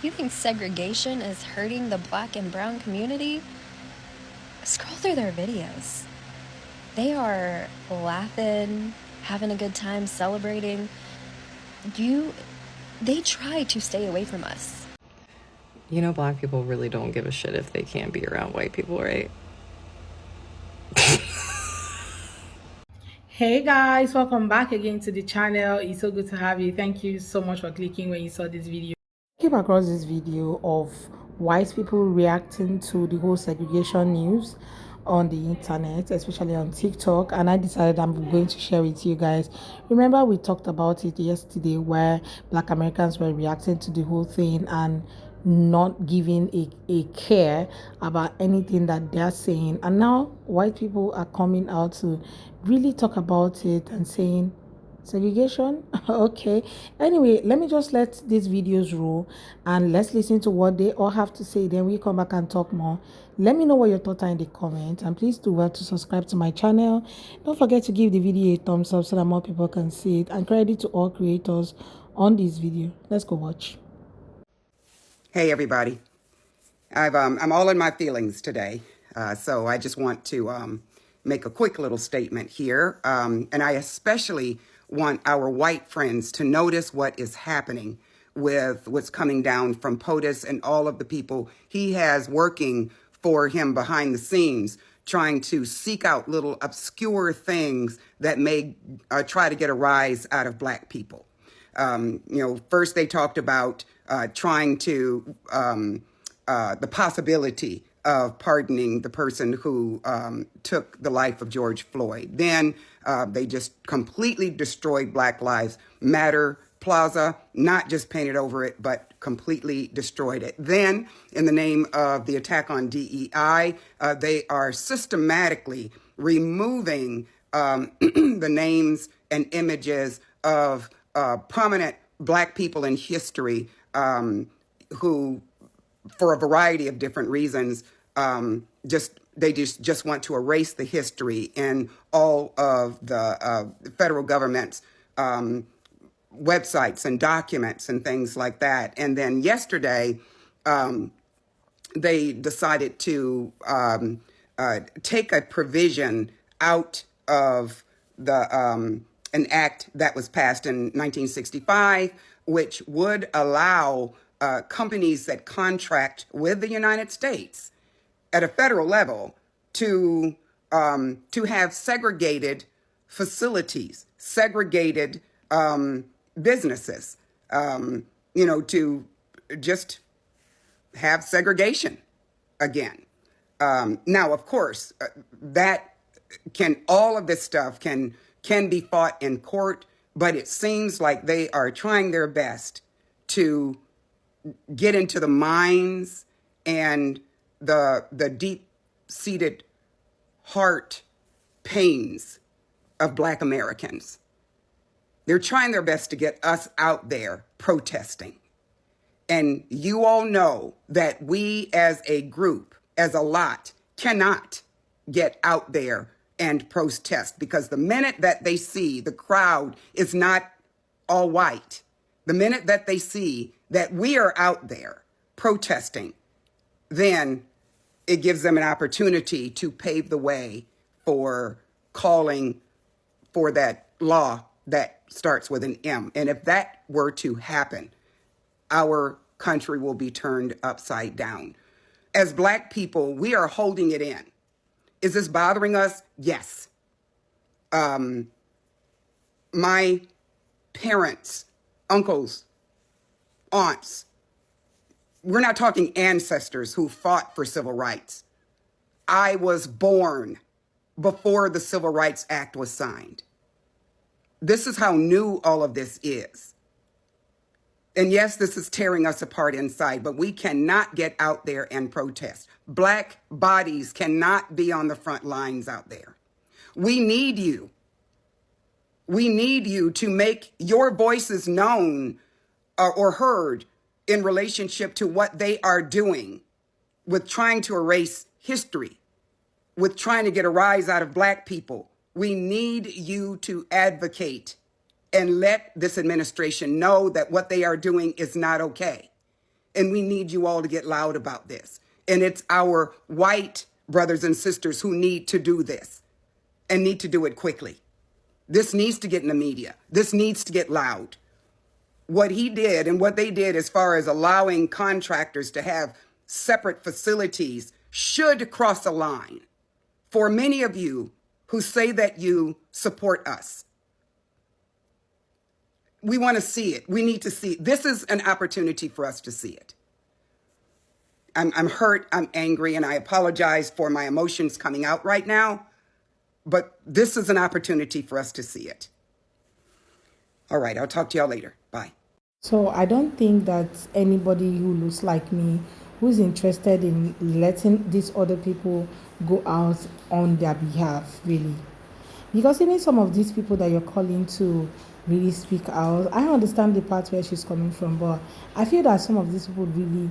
you think segregation is hurting the black and brown community? Scroll through their videos. They are laughing, having a good time, celebrating. They try to stay away from us. You know, black people really don't give a shit if they can't be around white people, right? Hey guys, welcome back again to the channel. It's so good to have you. Thank you so much for clicking when you saw this video. I came across this video of white people reacting to the whole segregation news on the internet, especially on TikTok, and I decided I'm going to share with you guys. Remember, we talked about it yesterday where black Americans were reacting to the whole thing and not giving a care about anything that they're saying, and now white people are coming out to really talk about it and saying segregation. Okay, anyway, let me just let these videos roll and let's listen to what they all have to say, then we come back and talk more. Let me know what your thoughts are in the comments, and please do well to subscribe to my channel. Don't forget to give the video a thumbs up so that more people can see it, and credit to all creators on this video. Let's go watch. Hey everybody, I'm all in my feelings today, so I just want to make a quick little statement here, and I especially want our white friends to notice what is happening with what's coming down from POTUS and all of the people he has working for him behind the scenes, trying to seek out little obscure things that may try to get a rise out of black people. First they talked about trying to, the possibility of pardoning the person who took the life of George Floyd. Then they just completely destroyed Black Lives Matter Plaza, not just painted over it, but completely destroyed it. Then, in the name of the attack on DEI, they are systematically removing the names and images of prominent black people in history who, for a variety of different reasons, they just want to erase the history in all of the federal government's websites and documents and things like that. And then yesterday, they decided to take a provision out of the an act that was passed in 1965, which would allow companies that contract with the United States at a federal level to have segregated facilities, segregated businesses, to just have segregation again. Now, of course, all of this stuff can be fought in court, but it seems like they are trying their best to get into the minds and the deep-seated heart pains of Black Americans. They're trying their best to get us out there protesting. And you all know that we as a group, as a lot, cannot get out there and protest, because the minute that they see the crowd is not all white, the minute that they see that we are out there protesting, then it gives them an opportunity to pave the way for calling for that law that starts with an M. And if that were to happen, our country will be turned upside down. As Black people, we are holding it in. Is this bothering us? Yes. My parents, uncles, aunts, we're not talking ancestors who fought for civil rights. I was born before the Civil Rights Act was signed. This is how new all of this is. And yes, this is tearing us apart inside, but we cannot get out there and protest. Black bodies cannot be on the front lines out there. We need you. We need you to make your voices known or heard in relationship to what they are doing with trying to erase history, with trying to get a rise out of Black people. We need you to advocate and let this administration know that what they are doing is not okay. and we need you all to get loud about this. And it's our white brothers and sisters who need to do this and need to do it quickly. This needs to get in the media. This needs to get loud. What he did and what they did as far as allowing contractors to have separate facilities should cross a line for many of you who say that you support us. We want to see it. We need to see it. This is an opportunity for us to see it. I'm hurt, I'm angry, and I apologize for my emotions coming out right now, but this is an opportunity for us to see it. All right, I'll talk to y'all later. Bye. So I don't think that anybody who looks like me, who's interested in letting these other people go out on their behalf, really. Because even some of these people that you're calling to really speak out, I understand the part where she's coming from, but I feel that some of these people really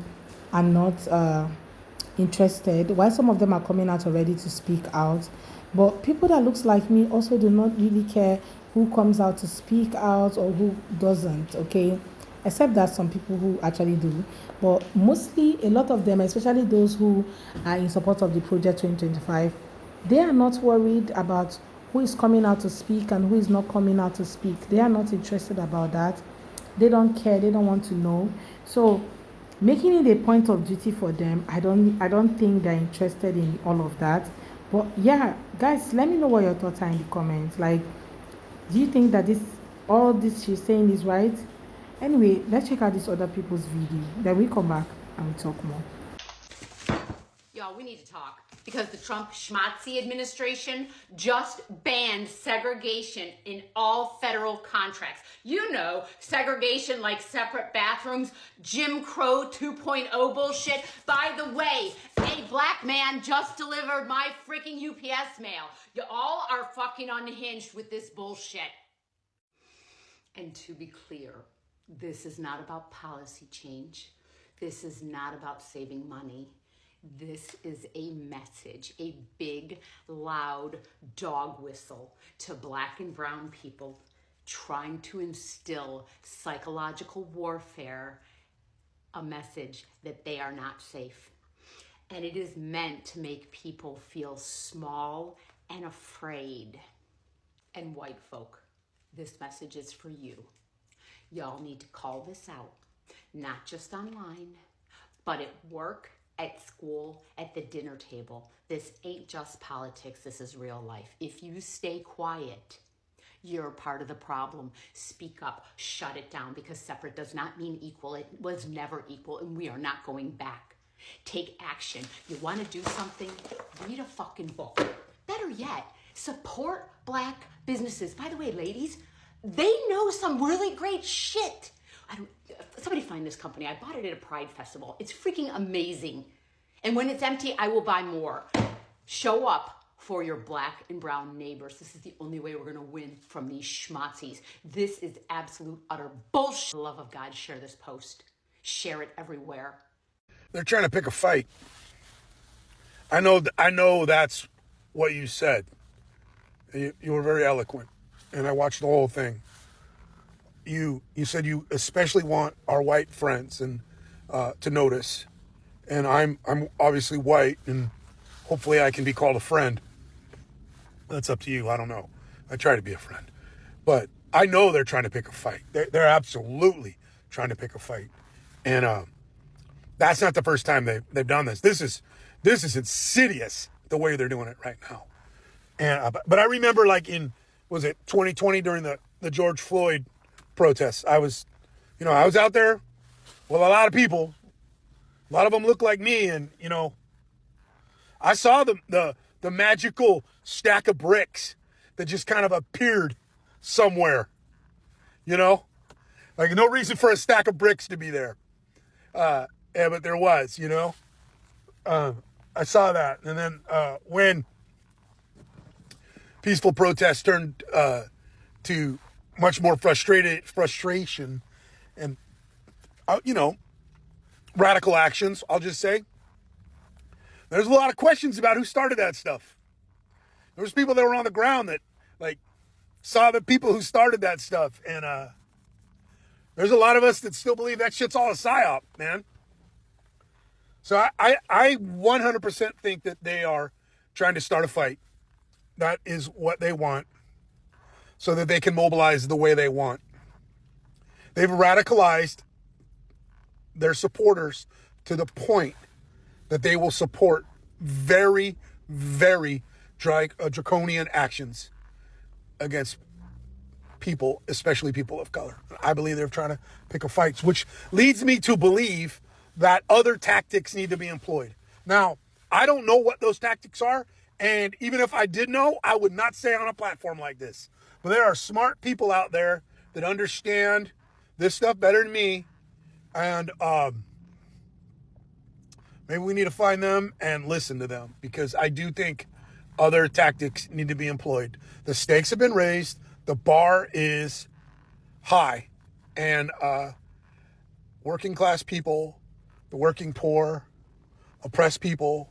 are not interested, while some of them are coming out already to speak out. But people that looks like me also do not really care who comes out to speak out or who doesn't, okay? Except that some people who actually do. But mostly, a lot of them, especially those who are in support of the Project 2025, they are not worried about who is coming out to speak and who is not coming out to speak. They are not interested about that. They don't care. They don't want to know. So making it a point of duty for them, I don't think they're interested in all of that. But yeah, guys, let me know what your thoughts are in the comments. Like, do you think that all this she's saying is right? Anyway, let's check out these other people's video. Then we come back and we talk more. Y'all, we need to talk because the Trump schmatzy administration just banned segregation in all federal contracts. You know, segregation like separate bathrooms, Jim Crow 2.0 bullshit. By the way, a black man just delivered my freaking UPS mail. You all are fucking unhinged with this bullshit. And to be clear, this is not about policy change. This is not about saving money. This is a message, a big, loud dog whistle to black and brown people trying to instill psychological warfare, a message that they are not safe. And it is meant to make people feel small and afraid. And white folk, this message is for you. Y'all need to call this out, not just online, but at work, at school, at the dinner table. This ain't just politics, this is real life. If you stay quiet, you're part of the problem. Speak up, shut it down, because separate does not mean equal. It was never equal, and we are not going back. Take action. You want to do something? Read a fucking book. Better yet, support black businesses. By the way, ladies, they know some really great shit. Somebody find this company. I bought it at a Pride festival. It's freaking amazing. And when it's empty, I will buy more. Show up for your black and brown neighbors. This is the only way we're gonna win from these schmatzis. This is absolute utter bullshit. For the love of God, share this post. Share it everywhere. They're trying to pick a fight. I know that's what you said. You were very eloquent, and I watched the whole thing. You said you especially want our white friends and to notice, and I'm obviously white, and hopefully I can be called a friend. That's up to you. I don't know. I try to be a friend, but I know they're trying to pick a fight. They're absolutely trying to pick a fight, and that's not the first time they've done this. This is insidious the way they're doing it right now. And but I remember, like, in, was it 2020 during the George Floyd protests, I was out there with a lot of people. A lot of them look like me, and I saw the magical stack of bricks that just kind of appeared somewhere. Like, no reason for a stack of bricks to be there. Yeah, but there was. I saw that, and then when peaceful protests turned to much more frustration and, radical actions, I'll just say, there's a lot of questions about who started that stuff. There was people that were on the ground that, like, saw the people who started that stuff. And there's a lot of us that still believe that shit's all a psyop, man. So I 100% think that they are trying to start a fight. That is what they want, so that they can mobilize the way they want. They've radicalized their supporters to the point that they will support very, very draconian actions against people, especially people of color. I believe they're trying to pick a fight, which leads me to believe that other tactics need to be employed. Now, I don't know what those tactics are, and even if I did know, I would not say on a platform like this. But there are smart people out there that understand this stuff better than me, and maybe we need to find them and listen to them, because I do think other tactics need to be employed. The stakes have been raised. The bar is high, and working class people, the working poor, oppressed people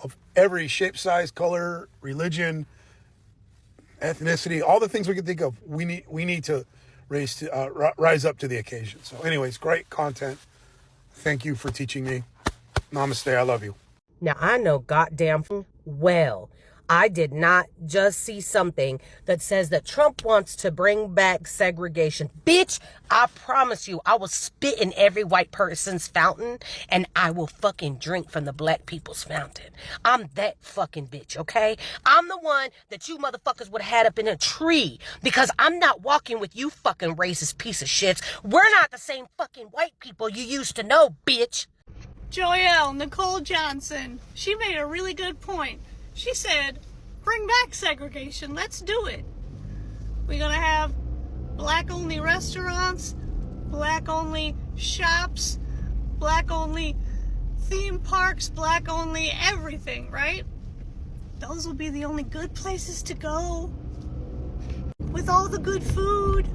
of every shape, size, color, religion, ethnicity, all the things we can think of, we need to rise up to the occasion. So anyways, great content. Thank you for teaching me. Namaste. I love you. Now, I know goddamn well I did not just see something that says that Trump wants to bring back segregation. Bitch, I promise you, I will spit in every white person's fountain and I will fucking drink from the black people's fountain. I'm that fucking bitch, okay? I'm the one that you motherfuckers would have had up in a tree, because I'm not walking with you fucking racist piece of shits. We're not the same fucking white people you used to know, bitch. Joelle, Nicole Johnson, she made a really good point. She said, bring back segregation. Let's do it. We're going to have black-only restaurants, black-only shops, black-only theme parks, black-only everything, right? Those will be the only good places to go. With all the good food,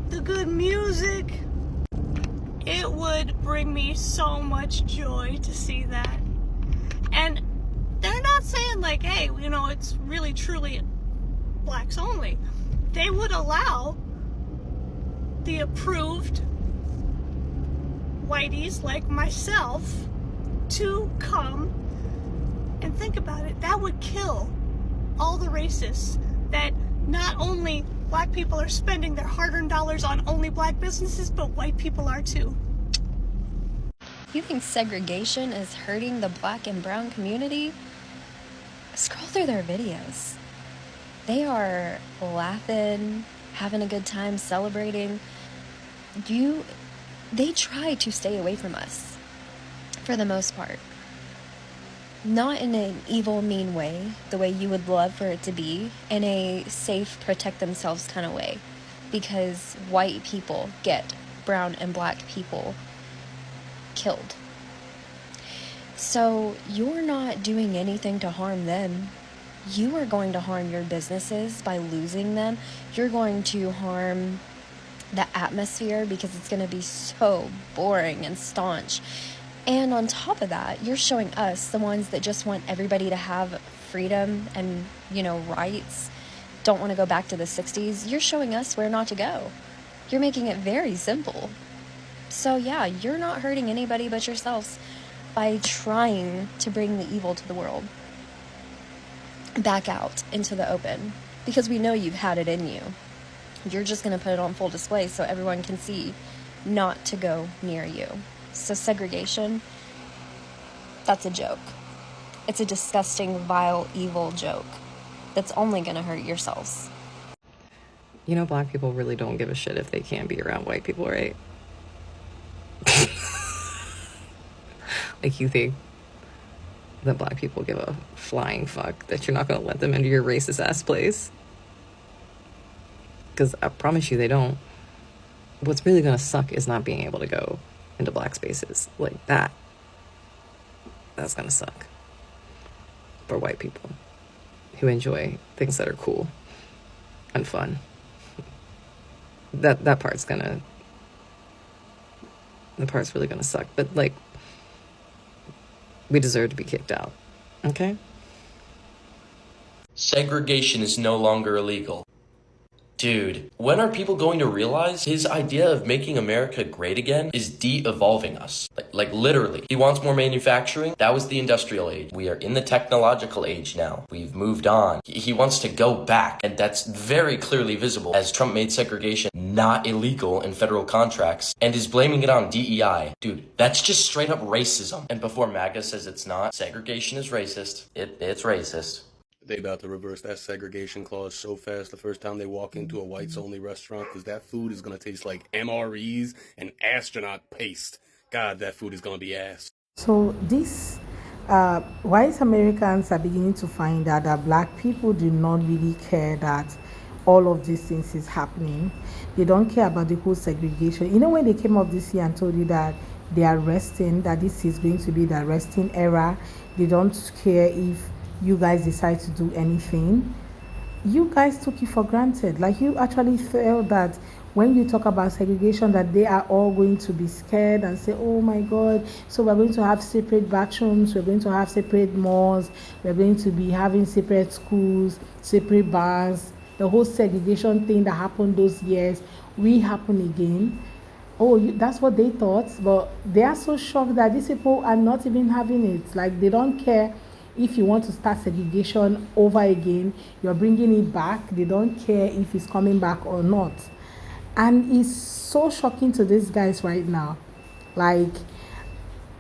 the good music. It would bring me so much joy to see that. And they're not saying like, hey, you know, it's really truly blacks only. They would allow the approved whiteys like myself to come and think about it. That would kill all the racists that not only black people are spending their hard-earned dollars on only black businesses, but white people are too. You think segregation is hurting the black and brown community? Scroll through their videos. They are laughing, having a good time, celebrating. They try to stay away from us, for the most part. Not in an evil, mean way, the way you would love for it to be, in a safe, protect themselves kind of way. Because white people get brown and black people killed. So you're not doing anything to harm them. You are going to harm your businesses by losing them. You're going to harm the atmosphere because it's going to be so boring and staunch. And on top of that, you're showing us, the ones that just want everybody to have freedom and, rights, don't want to go back to the 60s, you're showing us where not to go. You're making it very simple. So yeah, you're not hurting anybody but yourselves by trying to bring the evil to the world back out into the open, because we know you've had it in you. You're just going to put it on full display so everyone can see not to go near you. So segregation, that's a joke. It's a disgusting, vile, evil joke that's only going to hurt yourselves. Black people really don't give a shit if they can't be around white people, right? Like, you think that black people give a flying fuck that you're not going to let them into your racist ass place? Because I promise you they don't. What's really going to suck is not being able to go into black spaces like that. That's going to suck for white people who enjoy things that are cool and fun. That part's really gonna suck. But we deserve to be kicked out. Okay? Segregation is no longer illegal. Dude, when are people going to realize his idea of making America great again is de-evolving us? Like literally. He wants more manufacturing. That was the industrial age. We are in the technological age now. We've moved on. He wants to go back, and that's very clearly visible as Trump made segregation not illegal in federal contracts and is blaming it on DEI. Dude, that's just straight up racism. And before MAGA says it's not, segregation is racist. It's racist. They about to reverse that segregation clause so fast the first time they walk into a whites-only restaurant, because that food is going to taste like MREs and astronaut paste. God, that food is going to be ass. So these white Americans are beginning to find out that black people do not really care that all of these things is happening. They don't care about the whole segregation. You know, when they came up this year and told you that they are resting, that this is going to be the resting era, they don't care if you guys decide to do anything. You guys took it for granted. Like, you actually felt that when you talk about segregation, that they are all going to be scared and say, oh my God, so we're going to have separate bathrooms, we're going to have separate malls, we're going to be having separate schools, separate bars. The whole segregation thing that happened those years will happen again. Oh, that's what they thought, but they are so shocked that these people are not even having it. Like, they don't care if you want to start segregation over again, you're bringing it back. They don't care if it's coming back or not. And it's so shocking to these guys right now. Like,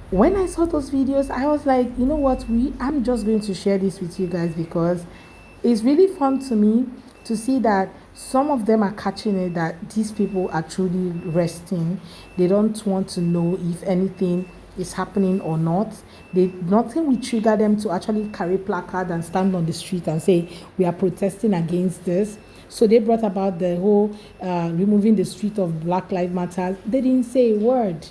when I saw those videos, I was like, you know what, I'm just going to share this with you guys because it's really fun to me to see that some of them are catching it, that these people are truly resting. They don't want to know if anything is happening or not. Nothing will trigger them to actually carry placard and stand on the street and say we are protesting against this. So they brought about the whole removing the street of Black Lives Matter. They didn't say a word.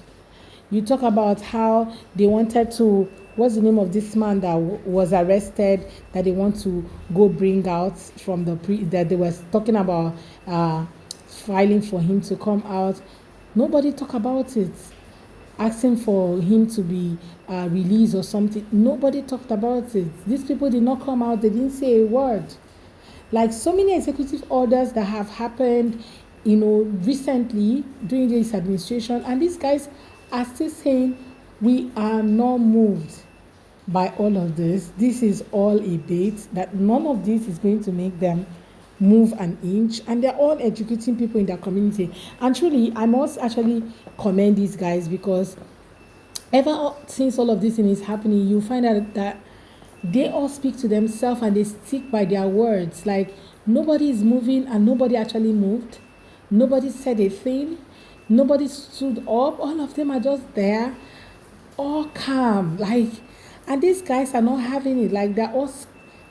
You talk about how they wanted to, what's the name of this man that was arrested, that they want to go bring out from that they were talking about filing for him to come out. Nobody talk about it. Asking for him to be released or something. Nobody talked about it. These people did not come out. They didn't say a word. Like, so many executive orders that have happened, you know, recently during this administration, and these guys are still saying we are not moved by all of this. This is all a bait, that none of this is going to make them move an inch, and they're all educating people in their community. And truly, I must actually commend these guys, because ever since all of this thing is happening, you find out that they all speak to themselves and they stick by their words. Like, nobody is moving and nobody actually moved. Nobody said a thing. Nobody stood up. All of them are just there, all calm. Like, and these guys are not having it. Like, they're all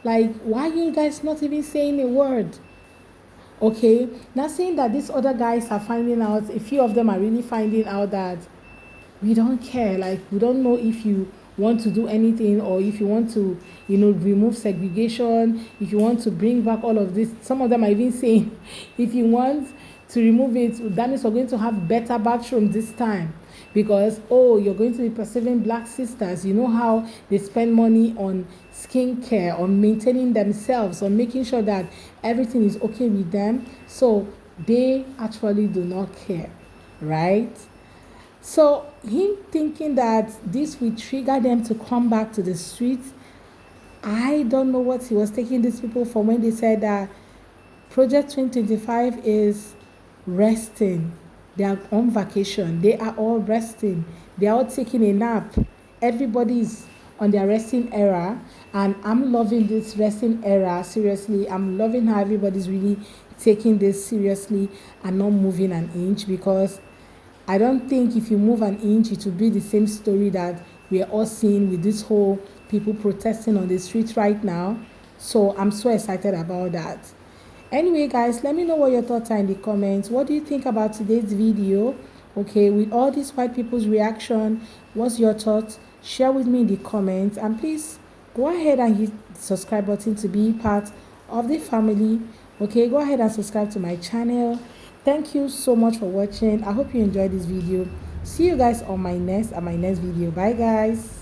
like, why are you guys not even saying a word? Okay, not saying that these other guys are finding out, a few of them are really finding out that we don't care. Like, we don't know if you want to do anything, or if you want to, you know, remove segregation, if you want to bring back all of this. Some of them are even saying, if you want to remove it, that means we're going to have better bathrooms this time, because, oh, you're going to be perceiving black sisters. You know how they spend money on skincare, on maintaining themselves, on making sure that everything is okay with them. So they actually do not care, right? So him thinking that this will trigger them to come back to the streets, I don't know what he was taking these people for when they said that Project 2025 is resting. They are on vacation. They are all resting. They are all taking a nap. Everybody's on their resting era, and I'm loving this resting era. Seriously, I'm loving how everybody's really taking this seriously and not moving an inch, because I don't think if you move an inch, it will be the same story that we are all seeing with this whole people protesting on the streets right now. So I'm so excited about that. Anyway, guys, let me know what your thoughts are in the comments. What do you think about today's video? Okay, with all these white people's reaction, what's your thoughts? Share with me in the comments, and please go ahead and hit the subscribe button to be part of the family. Okay, go ahead and subscribe to my channel. Thank you so much for watching. I hope you enjoyed this video. See you guys on my next video. Bye, guys.